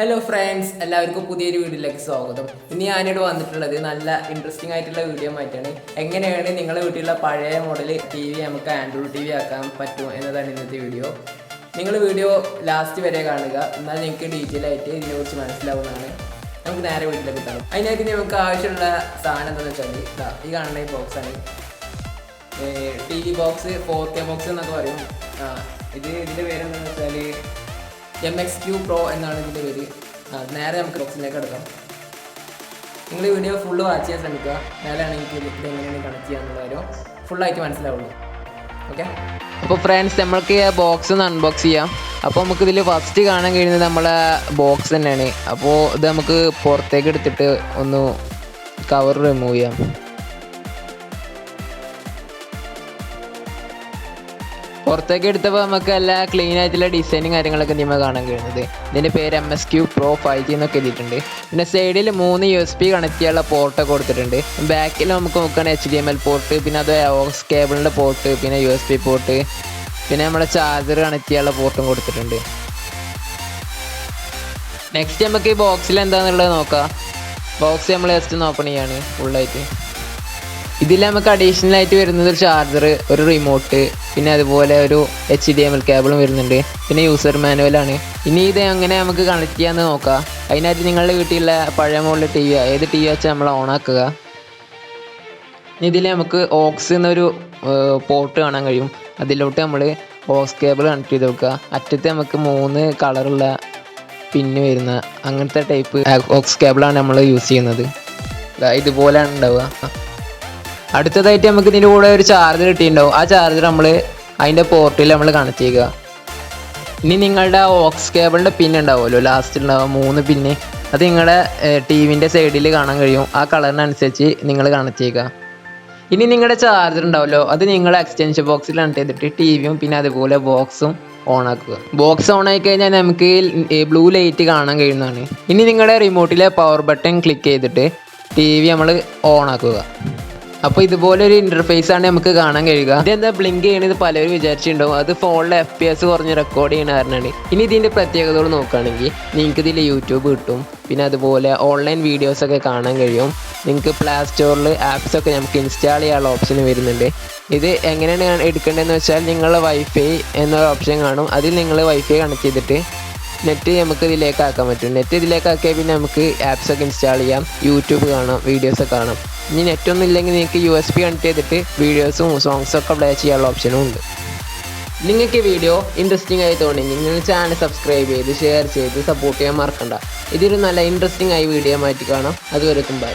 Hello friends, എല്ലാവർക്കും പുതിയൊരു വീഡിയോയിലേക്ക് സ്വാഗതം. ഇനി ഞാനിവിടെ വന്നിട്ടുള്ളത് നല്ല ഇൻട്രസ്റ്റിംഗ് ആയിട്ടുള്ള വീഡിയോ ആയിട്ടാണ്. എങ്ങനെയാണ് നിങ്ങളുടെ വീട്ടിലുള്ള പഴയ മോഡൽ ടി വി നമുക്ക് ആൻഡ്രോയിഡ് ടി വി ആക്കാൻ പറ്റും എന്നതാണ് ഇന്നത്തെ വീഡിയോ. നിങ്ങൾ വീഡിയോ ലാസ്റ്റ് വരെ കാണുക, എന്നാൽ നിങ്ങൾക്ക് ഡീറ്റെയിൽ ആയിട്ട് ഇതിനെക്കുറിച്ച് മനസ്സിലാവുന്നതാണ്. നമുക്ക് നേരെ വീട്ടിലേക്ക് എത്തണം. അതിനായിട്ട് നമുക്ക് ആവശ്യമുള്ള സാധനം എന്താണെന്ന് വെച്ചാൽ ഈ കാണുന്ന ഈ ബോക്സാണ്. T V box, 4K box എന്നൊക്കെ പറയും. ഇതിൻ്റെ പേരെന്താണെന്ന് വെച്ചാൽ MX3 Pro എന്നാണ് ഇതിൻ്റെ പേര്. നേരെ നമുക്ക് ബോക്സിലേക്ക് എടുക്കാം. നിങ്ങൾ വീഡിയോ ഫുള്ള് വാച്ച് ചെയ്യാൻ ശ്രമിക്കുക, നേരെയാണ് എനിക്ക് ഇത് എങ്ങനെയാണ് കണക്ട് ചെയ്യാന്നുള്ള കാര്യം ഫുള്ളായിട്ട് മനസ്സിലാവുള്ളൂ. ഓക്കെ, അപ്പോൾ ഫ്രണ്ട്സ്, നമ്മൾക്ക് ഈ ബോക്സ് ഒന്ന് അൺബോക്സ് ചെയ്യാം. അപ്പോൾ നമുക്ക് ഇതിൽ ഫസ്റ്റ് കാണാൻ കഴിയുന്നത് നമ്മളെ ബോക്സ് തന്നെയാണ്. അപ്പോൾ ഇത് നമുക്ക് പുറത്തേക്ക് എടുത്തിട്ട് ഒന്ന് കവർ റിമൂവ് ചെയ്യാം. പുറത്തേക്ക് എടുത്തപ്പോൾ നമുക്ക് എല്ലാ ക്ലീൻ ആയിട്ടുള്ള ഡിസൈനും കാര്യങ്ങളൊക്കെ നിങ്ങൾ കാണാൻ കഴിയുന്നത്. ഇതിൻ്റെ പേര് MX3 Pro 5G എന്നൊക്കെ എഴുതിയിട്ടുണ്ട്. പിന്നെ സൈഡിൽ 3 USB കണക്ട് ചെയ്യാനുള്ള പോർട്ടൊക്കെ കൊടുത്തിട്ടുണ്ട്. ബാക്കിൽ നമുക്ക് നോക്കുകയാണെങ്കിൽ HDMI പോർട്ട്, പിന്നെ അത് ഓക്സ് കേബിളിൻ്റെ പോർട്ട്, പിന്നെ USB പോർട്ട്, പിന്നെ നമ്മുടെ ചാർജർ കണക്ട് ചെയ്യാനുള്ള പോർട്ടും കൊടുത്തിട്ടുണ്ട്. നെക്സ്റ്റ് നമുക്ക് ഈ ബോക്സിൽ എന്താണെന്നുള്ളത് നോക്കാം. ബോക്സ് നമ്മൾ ജസ്റ്റ് ഓപ്പൺ ചെയ്യാണ് ഫുള്ളായിട്ട്. ഇതിൽ നമുക്ക് അഡീഷണൽ ആയിട്ട് വരുന്നത് ഒരു ചാർജർ, ഒരു റിമോട്ട്, പിന്നെ അതുപോലെ ഒരു HDMI കേബിളും വരുന്നുണ്ട്. പിന്നെ യൂസർ മാനുവലാണ്. ഇനി ഇത് എങ്ങനെ നമുക്ക് കണക്ട് ചെയ്യാമെന്ന് നോക്കാം. അതിനായിട്ട് നിങ്ങളുടെ വീട്ടിലുള്ള പഴയ മോഡൽ ടി വി, ഏത് ടി വി വെച്ചാൽ നമ്മൾ ഓണാക്കുക. ഇതിൽ നമുക്ക് ഓക്സ് എന്നൊരു പോർട്ട് കാണാൻ കഴിയും. അതിലോട്ട് നമ്മൾ ഓക്സ് കേബിൾ കണക്ട് ചെയ്ത് വെക്കുക. അറ്റത്ത് നമുക്ക് 3 കളറുള്ള പിന്ന് വരുന്ന അങ്ങനത്തെ ടൈപ്പ് ഓക്സ് കേബിളാണ് നമ്മൾ യൂസ് ചെയ്യുന്നത്. ഇതുപോലെയാണ് ഉണ്ടാവുക. അടുത്തതായിട്ട് നമുക്ക് ഇതിൻ്റെ കൂടെ ഒരു ചാർജർ കിട്ടിയിട്ടുണ്ടാവും. ആ ചാർജർ നമ്മൾ അതിൻ്റെ പോർട്ടിൽ നമ്മൾ കണക്ട് ചെയ്യുക. ഇനി നിങ്ങളുടെ ഓക്സ് കേബിളിൻ്റെ പിൻ ഉണ്ടാവുമല്ലോ, ലാസ്റ്റ് ഉണ്ടാവും 3 പിന്ന്. അത് നിങ്ങളുടെ ടി വിൻ്റെ സൈഡിൽ കാണാൻ കഴിയും. ആ കളറിനനുസരിച്ച് നിങ്ങൾ കണക്ട് ചെയ്യുക. ഇനി നിങ്ങളുടെ ചാർജർ ഉണ്ടാവുമല്ലോ, അത് നിങ്ങൾ എക്സ്റ്റൻഷൻ ബോക്സിൽ കണക്ട് ചെയ്തിട്ട് ടി വിയും പിന്നെ അതുപോലെ ബോക്സും ഓൺ ആക്കുക. ബോക്സ് ഓൺ ആയി കഴിഞ്ഞാൽ നമുക്ക് ബ്ലൂ ലൈറ്റ് കാണാൻ കഴിയുന്നതാണ്. ഇനി നിങ്ങളുടെ റിമോട്ടിലെ പവർ ബട്ടൺ ക്ലിക്ക് ചെയ്തിട്ട് ടി വി നമ്മൾ ഓൺ ആക്കുക. അപ്പോൾ ഇതുപോലെ ഒരു ഇൻ്റർഫേസ് ആണ് നമുക്ക് കാണാൻ കഴിയുക. ഇതെന്താ ബ്ലിങ്ക് ചെയ്യണത് പലരും വിചാരിച്ചിട്ടുണ്ടാവും. അത് ഫോണിലെ FPS കുറഞ്ഞ് റെക്കോർഡ് ചെയ്യുന്ന കാരണമാണ്. ഇനി ഇതിൻ്റെ പ്രത്യേകതകൾ നോക്കുകയാണെങ്കിൽ നിങ്ങൾക്ക് ഇതിൽ യൂട്യൂബ് കിട്ടും, പിന്നെ അതുപോലെ ഓൺലൈൻ വീഡിയോസൊക്കെ കാണാൻ കഴിയും. നിങ്ങൾക്ക് പ്ലേ സ്റ്റോറിൽ ആപ്സൊക്കെ നമുക്ക് ഇൻസ്റ്റാൾ ചെയ്യാനുള്ള ഓപ്ഷൻ വരുന്നുണ്ട്. ഇത് എങ്ങനെയാണ് എടുക്കേണ്ടതെന്ന് വെച്ചാൽ നിങ്ങളുടെ വൈഫൈ എന്നൊരു ഓപ്ഷൻ കാണും. അതിൽ നിങ്ങൾ വൈഫൈ കണക്ട് ചെയ്തിട്ട് നെറ്റ് നമുക്ക് ഇതിലേക്ക് ആക്കാൻ പറ്റും. നെറ്റ് ഇതിലേക്ക് ആക്കിയാൽ പിന്നെ നമുക്ക് ആപ്സൊക്കെ ഇൻസ്റ്റാൾ ചെയ്യാം, യൂട്യൂബ് കാണാം, വീഡിയോസൊക്കെ കാണാം. ഇനി നെറ്റൊന്നും ഇല്ലെങ്കിൽ നിങ്ങൾക്ക് USB കണക്ട് ചെയ്തിട്ട് വീഡിയോസും സോങ്സൊക്കെ പ്ലേ ചെയ്യാനുള്ള ഓപ്ഷനും ഉണ്ട്. നിങ്ങൾക്ക് ഈ വീഡിയോ ഇൻട്രസ്റ്റിംഗ് ആയി തോന്നിയെങ്കിൽ നിങ്ങൾ ചാനൽ സബ്സ്ക്രൈബ് ചെയ്ത് ഷെയർ ചെയ്ത് സപ്പോർട്ട് ചെയ്യാൻ മറക്കണ്ട. ഇതൊരു നല്ല ഇൻട്രസ്റ്റിംഗ് ആയി വീഡിയോ മാറ്റി കാണാം. അതുവരെക്കും ബൈ.